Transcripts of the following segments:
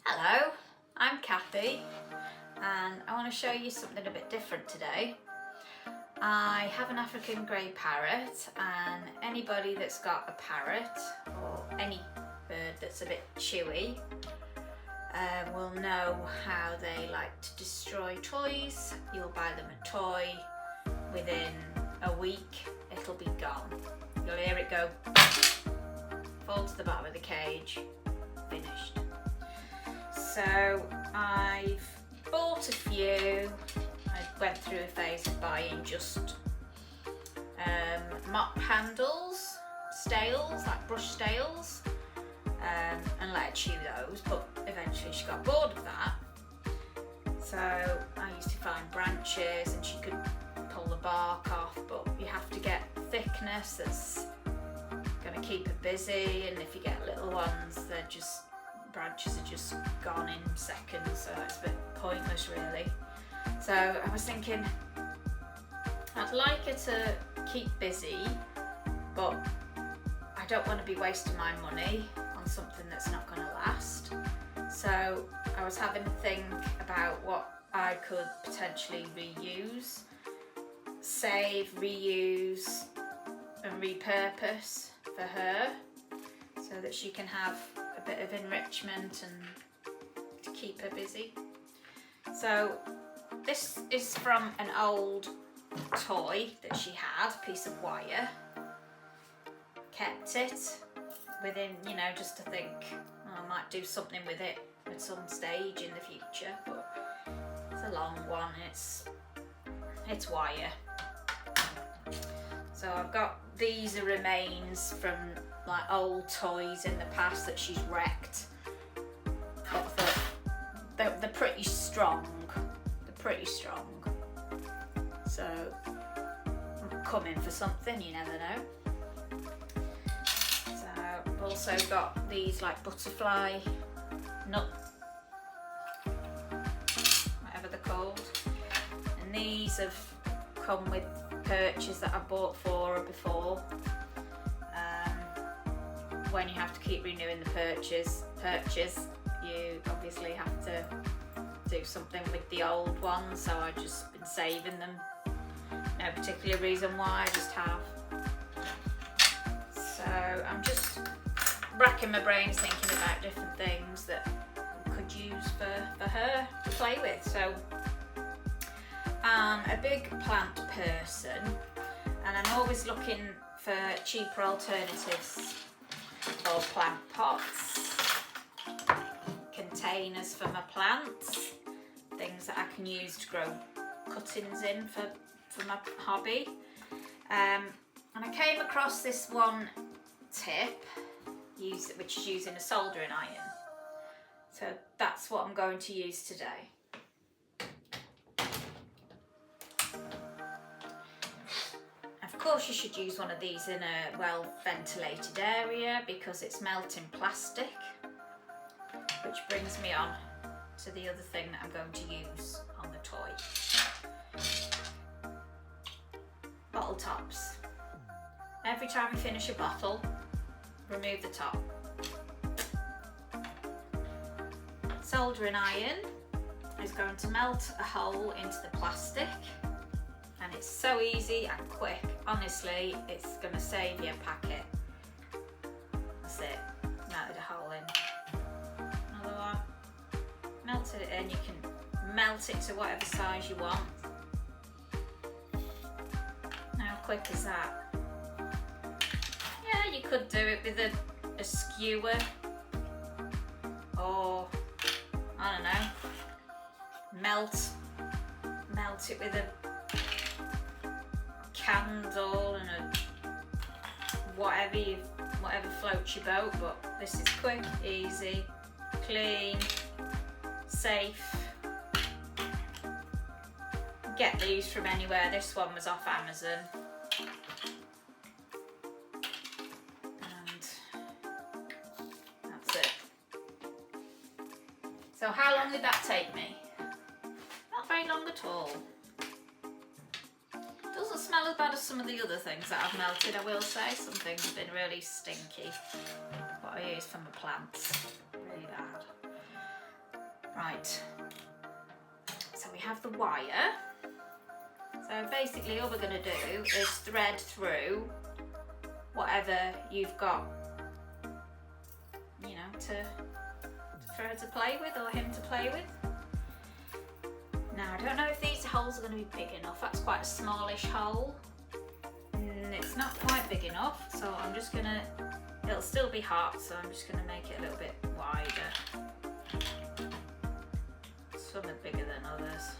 Hello, I'm Kathy and I want to show you something a bit different today. I have an African grey parrot, and anybody that's got a parrot or any bird that's a bit chewy will know how they like to destroy toys. You'll buy them a toy, within a week it'll be gone. You'll hear it go, fall to the bottom of the cage, finished. So I've bought a few. I went through a phase of buying just mop handles, stales, like brush stales, and let her chew those, but eventually she got bored of that. So I used to find branches and she could pull the bark off, but you have to get thickness that's going to keep her busy, and if you get little ones, branches are just gone in seconds, so it's a bit pointless really. So I was thinking I'd like her to keep busy, but I don't want to be wasting my money on something that's not going to last. So I was having to think about what I could potentially reuse, save, reuse and repurpose for her, so that she can have a bit of enrichment and to keep her busy. So this is from an old toy that she had, a piece of wire. Kept it within, just to think, I might do something with it at some stage in the future, but it's a long one, it's wire. So I've got these are remains from like old toys in the past that she's wrecked. But they're pretty strong. So I'm coming for something, you never know. So I've also got these like butterfly nut, whatever they're called. And these have come with perches that I bought for her before. When you have to keep renewing the perches, you obviously have to do something with the old ones, so I've just been saving them. No particular reason why, I just have. So I'm just racking my brains thinking about different things that I could use for her to play with. So I'm a big plant person, and I'm always looking for cheaper alternatives for plant pots, containers for my plants, things that I can use to grow cuttings in for my hobby. And I came across this one tip, which is using a soldering iron. So that's what I'm going to use today. Of course you should use one of these in a well ventilated area because it's melting plastic, which brings me on to the other thing that I'm going to use on the toy. Bottle tops. Every time you finish a bottle, remove the top. Soldering iron is going to melt a hole into the plastic, and it's so easy and quick. Honestly, it's going to save you a packet. That's it. Melted a hole in. Another one. Melted it in. You can melt it to whatever size you want. How quick is that? Yeah, you could do it with a skewer, or I don't know, melt it with a candle and whatever floats your boat. But this is quick, easy, clean, safe. Get these from anywhere. This one was off Amazon, and that's it. So how long did that take me? Not very long at all. Doesn't smell as bad as some of the other things that I've melted, I will say. Some things have been really stinky. What I use for my plants, really bad. Right, so we have the wire. So basically all we're going to do is thread through whatever you've got, you know, for her to play with or him to play with. Now I don't know if these holes are going to be big enough. That's quite a smallish hole. It's not quite big enough, so I'm just going to, it'll still be hot, so I'm just going to make it a little bit wider. Some are bigger than others.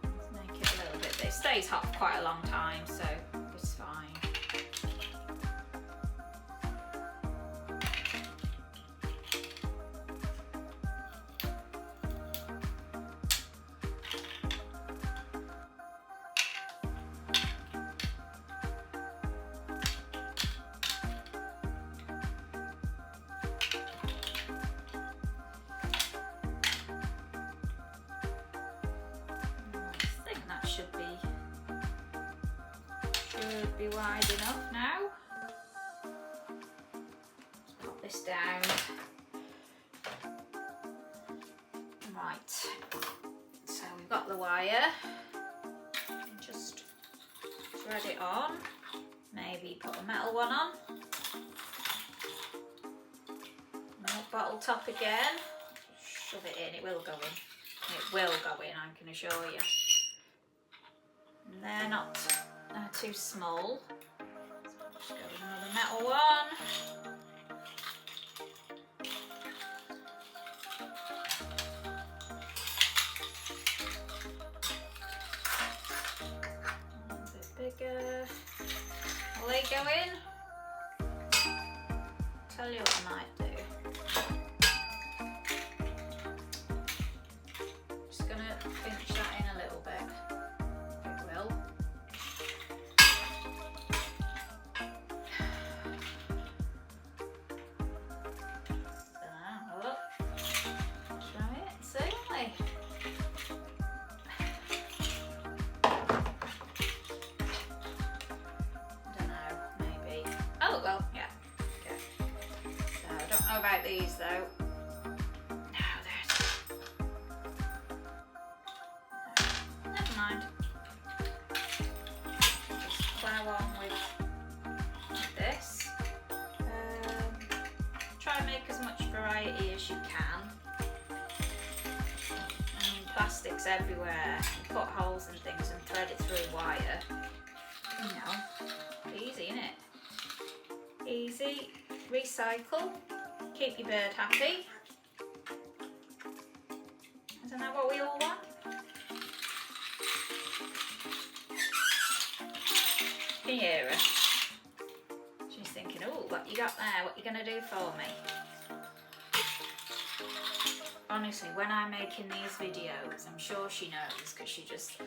Let's make it a little bit, it stays hot for quite a long time, so it's fine. Should be wide enough now. Let's pop this down. Right, so we've got the wire. Just thread it on. Maybe put a metal one on. Milk bottle top again. Shove it in, it will go in. It will go in, I can assure you. And they're not too small. So I'll just go with another metal one. A bit bigger. Will they go in? Tell you what I might do. Just gonna pinch that in a little bit. It will. About these though. No, never mind. Just plough on with this. Try and make as much variety as you can. I mean, plastic's everywhere. You put holes and things and thread it through wire. You know, easy, isn't it? Easy. Recycle. Keep your bird happy. Isn't that what we all want? Can you hear her? She's thinking, oh, what you got there? What you gonna do for me? Honestly, when I'm making these videos, I'm sure she knows, because she just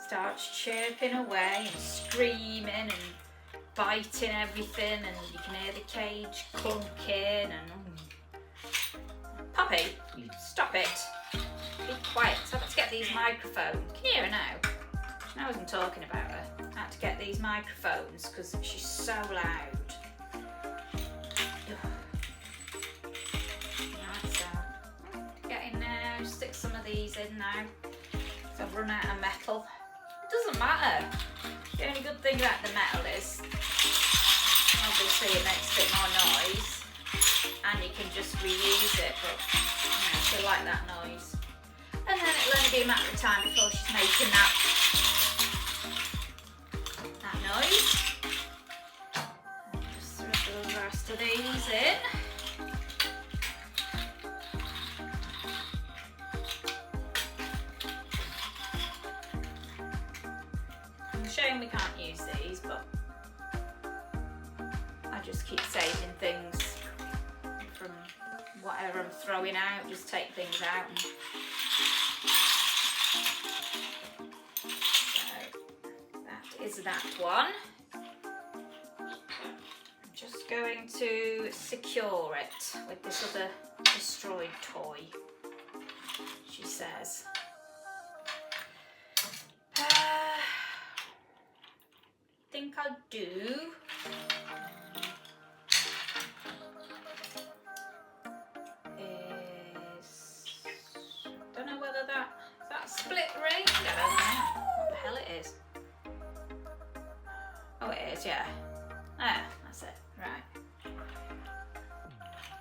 starts chirping away and screaming and biting everything, and you can hear the cage clunking and Poppy, you stop it. Be quiet. So I had to get these microphones. Can you hear her now? She knows I'm talking about her. I had to get these microphones because she's so loud. Right, so get in there, stick some of these in now. So I've run out of metal. It doesn't matter. The only good thing about the metal is obviously it makes a bit more noise and you can just reuse it, but you know, she'll like that noise. And then it'll only be a matter of time before she's making that noise. Just throw the rest of these in. I'm showing we can't use these, but I just keep saving things from whatever I'm throwing out, just take things out. And so that is that one. I'm just going to secure it with this other destroyed toy, she says. Think I'll do is, yeah. Ah, that's it. Right.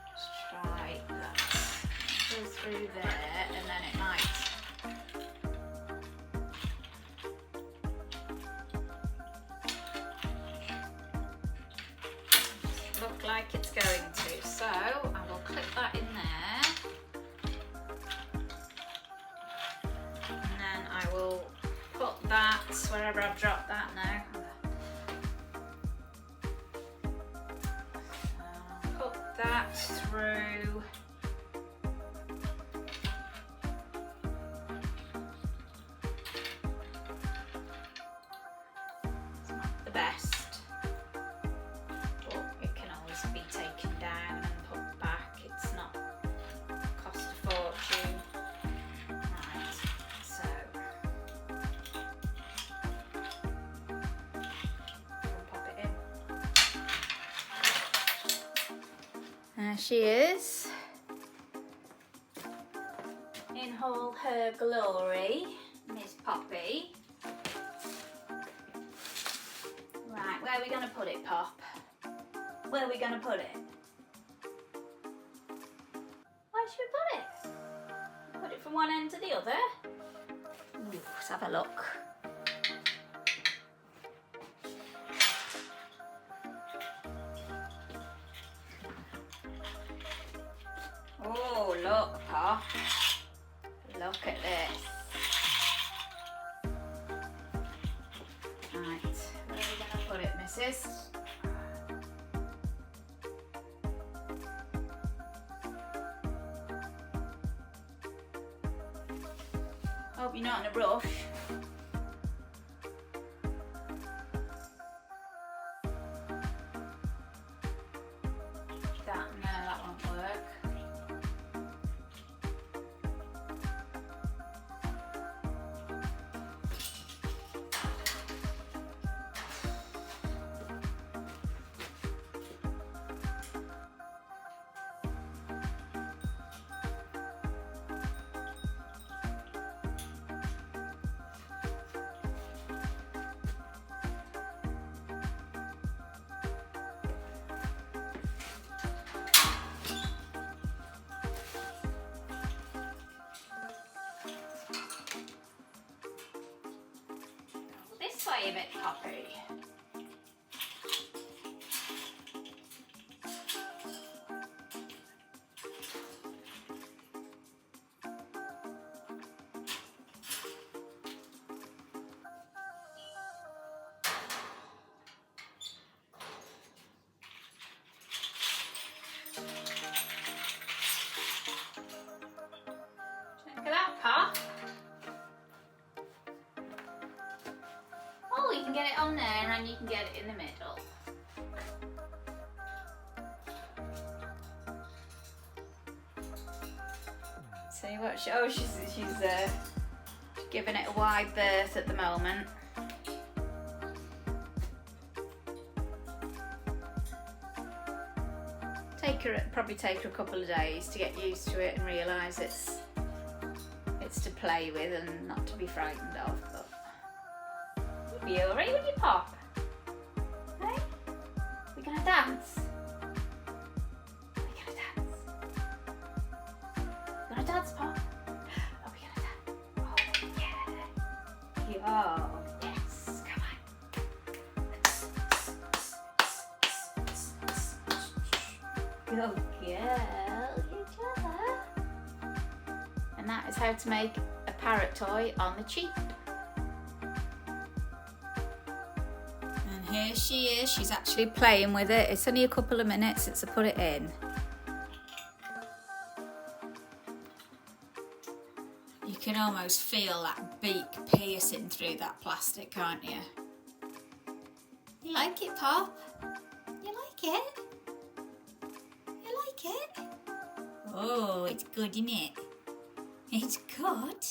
Let's try that. Go through there, and then it might. Look like it's going to. So I will clip that in there. And then I will put that wherever I've dropped that now. Put that through. It's not the best, but it can always be taken down and put back. It's not cost a fortune. Right, so I'll pop it in. There she is, in all her glory, Miss Poppy. Right, where are we going to put it, Pop? Where are we going to put it? Where should we put it? Put it from one end to the other? Ooh, let's have a look. Oh, look, Pop. Look at this. Right, where are we going to put it, missus? Hope you're not in a rush. That, no, that won't work. This way a bit, Poppy. Look at that, Pop. Oh, you can get it on there and you can get it in the middle. See what she, oh, she's giving it a wide berth at the moment. Probably take her a couple of days to get used to it and realise it's to play with and not to be frightened of. But you'll be alright when you pop. Hey? We're gonna dance. We're gonna dance. We're gonna dance, Pop. Are we gonna dance? Oh yeah. Oh yes. Come on. Good girl, each other. And that is how to make a parrot toy on the cheap. And here she is, she's actually playing with it. It's only a couple of minutes since I put it in. You can almost feel that beak piercing through that plastic, can't you? You like it, Pop? You like it? You like it? Oh, it's good, isn't it? It's good.